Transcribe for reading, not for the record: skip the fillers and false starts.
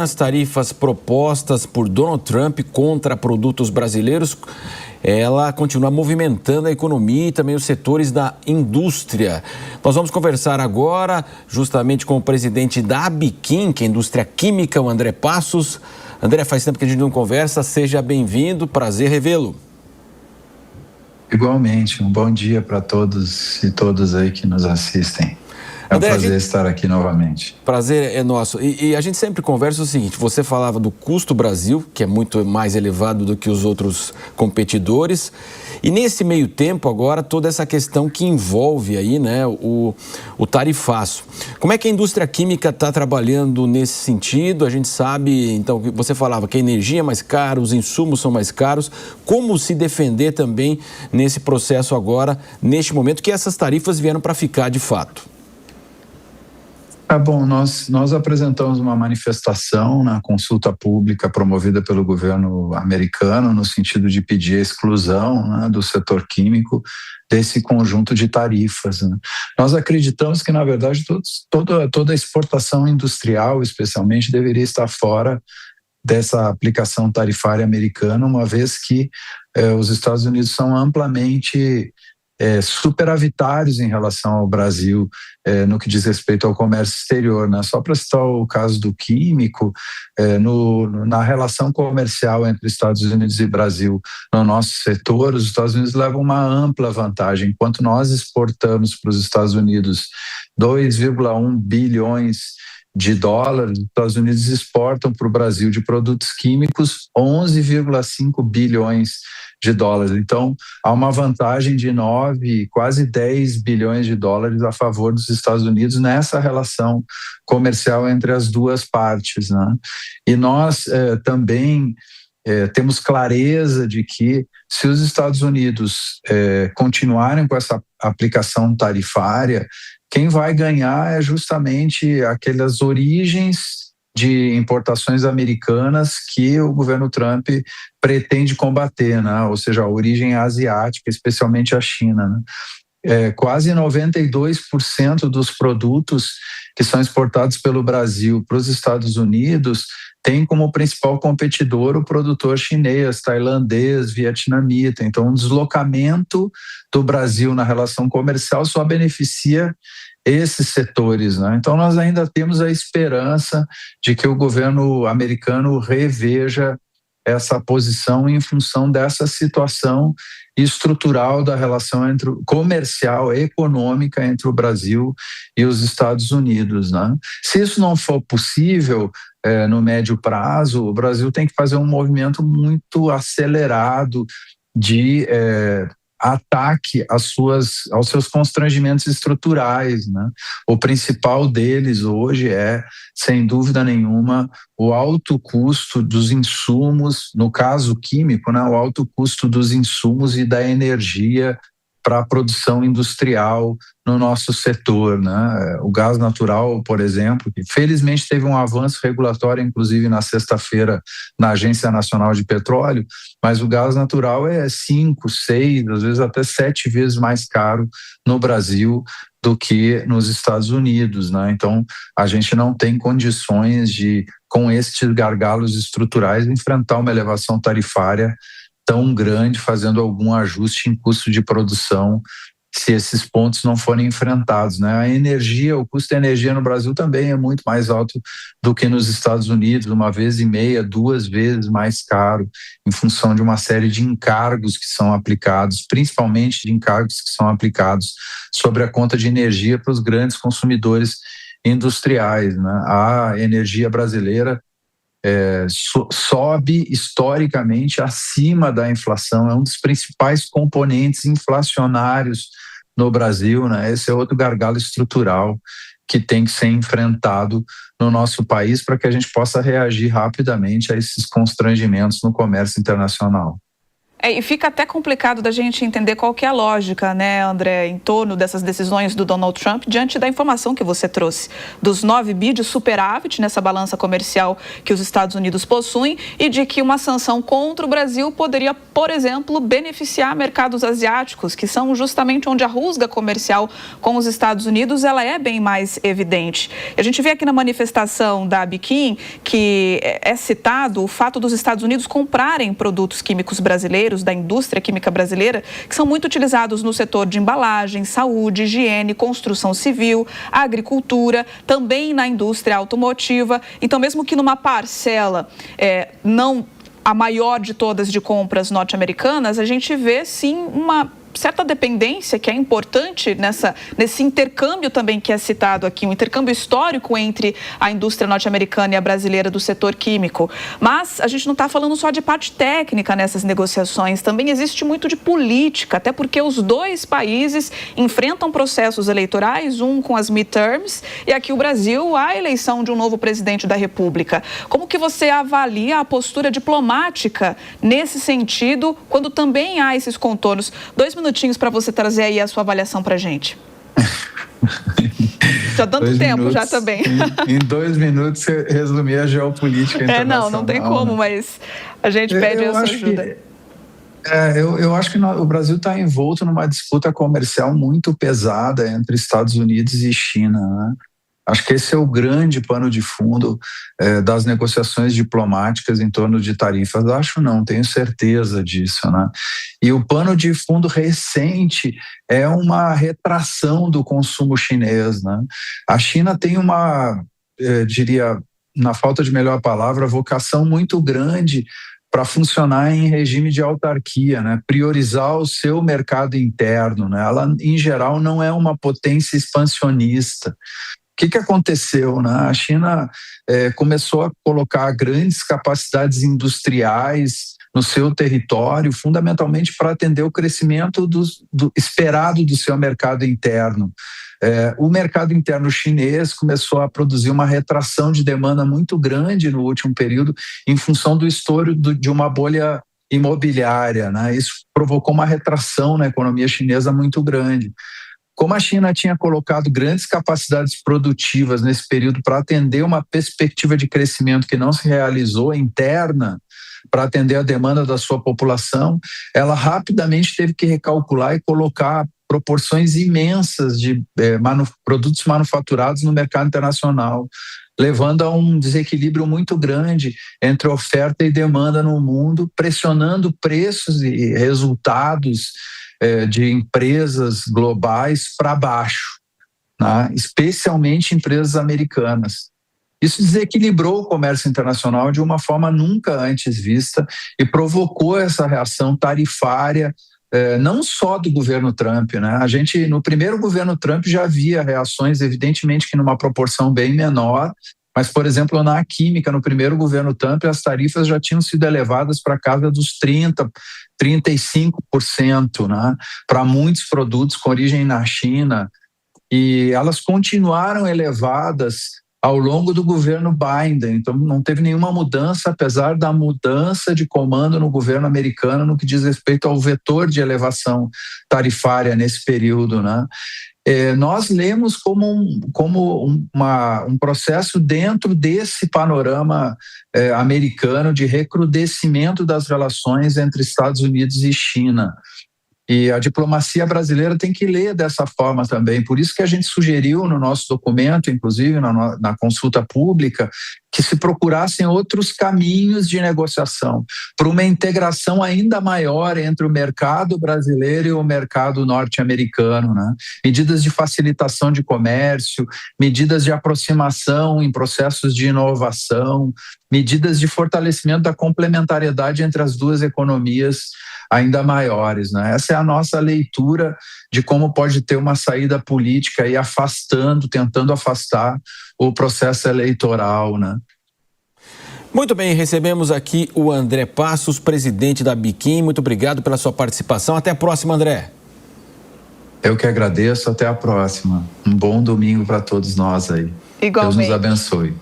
As tarifas propostas por Donald Trump contra produtos brasileiros, ela continua movimentando a economia e também os setores da indústria. Nós vamos conversar agora justamente com o presidente da Abiquim, que é a indústria química, o André Passos. André, faz tempo que a gente não conversa, seja bem-vindo, prazer revê-lo. Igualmente, um bom dia para todos e todas aí que nos assistem. É um prazer estar aqui novamente. Prazer é nosso. E a gente sempre conversa o seguinte, você falava do custo Brasil, que é muito mais elevado do que os outros competidores, e nesse meio tempo agora toda essa questão que envolve aí, né, o tarifaço. Como é que a indústria química está trabalhando nesse sentido? A gente sabe, então, você falava que a energia é mais cara, os insumos são mais caros. Como se defender também nesse processo agora, neste momento que essas tarifas vieram para ficar de fato? Bom, nós apresentamos uma manifestação na consulta pública promovida pelo governo americano no sentido de pedir a exclusão, né, do setor químico desse conjunto de tarifas, né? Nós acreditamos que, na verdade, toda a exportação industrial, especialmente, deveria estar fora dessa aplicação tarifária americana, uma vez que os Estados Unidos são amplamente superavitários em relação ao Brasil no que diz respeito ao comércio exterior, né? Só para citar o caso do químico, na relação comercial entre Estados Unidos e Brasil no nosso setor, os Estados Unidos levam uma ampla vantagem. Enquanto nós exportamos para os Estados Unidos 2,1 bilhões de dólares, os Estados Unidos exportam para o Brasil de produtos químicos 11,5 bilhões de dólares. Então, há uma vantagem de 9, quase 10 bilhões de dólares a favor dos Estados Unidos nessa relação comercial entre as duas partes, né? E nós também temos clareza de que se os Estados Unidos continuarem com essa aplicação tarifária, quem vai ganhar é justamente aquelas origens de importações americanas que o governo Trump pretende combater, né? Ou seja, a origem asiática, especialmente a China, né? Quase 92% dos produtos que são exportados pelo Brasil para os Estados Unidos tem como principal competidor o produtor chinês, tailandês, vietnamita. Então, o deslocamento do Brasil na relação comercial só beneficia esses setores, né? Então, nós ainda temos a esperança de que o governo americano reveja essa posição em função dessa situação estrutural da relação comercial, econômica entre o Brasil e os Estados Unidos, né? Se isso não for possível no médio prazo, o Brasil tem que fazer um movimento muito acelerado de ataque aos seus constrangimentos estruturais, né? O principal deles hoje é, sem dúvida nenhuma, o alto custo dos insumos, no caso químico, né? O alto custo dos insumos e da energia para a produção industrial no nosso setor, né? O gás natural, por exemplo, que felizmente teve um avanço regulatório, inclusive na sexta-feira, na Agência Nacional de Petróleo, mas o gás natural é 5, 6, às vezes até 7 vezes mais caro no Brasil do que nos Estados Unidos, né? Então, a gente não tem condições de, com estes gargalos estruturais, enfrentar uma elevação tarifária tão grande, fazendo algum ajuste em custo de produção, se esses pontos não forem enfrentados, né? A energia, o custo da energia no Brasil também é muito mais alto do que nos Estados Unidos, 1,5 vezes, 2 vezes mais caro, em função de uma série de encargos que são aplicados, principalmente de encargos que são aplicados sobre a conta de energia para os grandes consumidores industriais, né? A energia brasileira sobe historicamente acima da inflação, é um dos principais componentes inflacionários no Brasil, né? Esse é outro gargalo estrutural que tem que ser enfrentado no nosso país para que a gente possa reagir rapidamente a esses constrangimentos no comércio internacional. E fica até complicado da gente entender qual que é a lógica, né, André, em torno dessas decisões do Donald Trump, diante da informação que você trouxe, dos 9 bi de superávit nessa balança comercial que os Estados Unidos possuem e de que uma sanção contra o Brasil poderia, por exemplo, beneficiar mercados asiáticos, que são justamente onde a rusga comercial com os Estados Unidos ela é bem mais evidente. E a gente vê aqui na manifestação da Biquim que é citado o fato dos Estados Unidos comprarem produtos químicos brasileiros, da indústria química brasileira, que são muito utilizados no setor de embalagem, saúde, higiene, construção civil, agricultura, também na indústria automotiva. Então, mesmo que numa parcela não a maior de todas de compras norte-americanas, a gente vê sim uma certa dependência que é importante nesse intercâmbio também que é citado aqui, um intercâmbio histórico entre a indústria norte-americana e a brasileira do setor químico. Mas a gente não está falando só de parte técnica nessas negociações, também existe muito de política, até porque os dois países enfrentam processos eleitorais, um com as midterms e aqui o Brasil a eleição de um novo presidente da República. Como que você avalia a postura diplomática nesse sentido, quando também há esses contornos? 2 minutinhos para você trazer aí a sua avaliação para a gente. Já dando tempo já também. Em 2 minutos você resumir a geopolítica internacional. Não tem como, mas a gente pede essa ajuda. Eu acho que o Brasil está envolto numa disputa comercial muito pesada entre Estados Unidos e China, né? Acho que esse é o grande pano de fundo das negociações diplomáticas em torno de tarifas. Acho não, tenho certeza disso, né? E o pano de fundo recente é uma retração do consumo chinês, né? A China tem uma, diria, na falta de melhor palavra, vocação muito grande para funcionar em regime de autarquia, né? Priorizar o seu mercado interno, né? Ela, em geral, não é uma potência expansionista. O que aconteceu, né? A China começou a colocar grandes capacidades industriais no seu território, fundamentalmente para atender o crescimento esperado do seu mercado interno. O mercado interno chinês começou a produzir uma retração de demanda muito grande no último período, em função do estouro de uma bolha imobiliária, né? Isso provocou uma retração na economia chinesa muito grande. Como a China tinha colocado grandes capacidades produtivas nesse período para atender uma perspectiva de crescimento que não se realizou interna, para atender a demanda da sua população, ela rapidamente teve que recalcular e colocar proporções imensas de produtos manufaturados no mercado internacional, levando a um desequilíbrio muito grande entre oferta e demanda no mundo, pressionando preços e resultados de empresas globais para baixo, né? Especialmente empresas americanas. Isso desequilibrou o comércio internacional de uma forma nunca antes vista e provocou essa reação tarifária, não só do governo Trump, né? A gente, no primeiro governo Trump, já havia reações, evidentemente que numa proporção bem menor, mas, por exemplo, na química, no primeiro governo Trump, as tarifas já tinham sido elevadas para casa dos 30%, 35%, né? Para muitos produtos com origem na China, e elas continuaram elevadas ao longo do governo Biden. Então, não teve nenhuma mudança, apesar da mudança de comando no governo americano no que diz respeito ao vetor de elevação tarifária nesse período, né? Nós lemos como um processo dentro desse panorama americano de recrudescimento das relações entre Estados Unidos e China. E a diplomacia brasileira tem que ler dessa forma também. Por isso que a gente sugeriu no nosso documento, inclusive na consulta pública, que se procurassem outros caminhos de negociação para uma integração ainda maior entre o mercado brasileiro e o mercado norte-americano, né? Medidas de facilitação de comércio, medidas de aproximação em processos de inovação, medidas de fortalecimento da complementariedade entre as duas economias ainda maiores, né? Essa é a nossa leitura de como pode ter uma saída política aí tentando afastar o processo eleitoral, né? Muito bem, recebemos aqui o André Passos, presidente da Biquim. Muito obrigado pela sua participação. Até a próxima, André. Eu que agradeço, até a próxima. Um bom domingo para todos nós aí. Igualmente. Deus nos abençoe.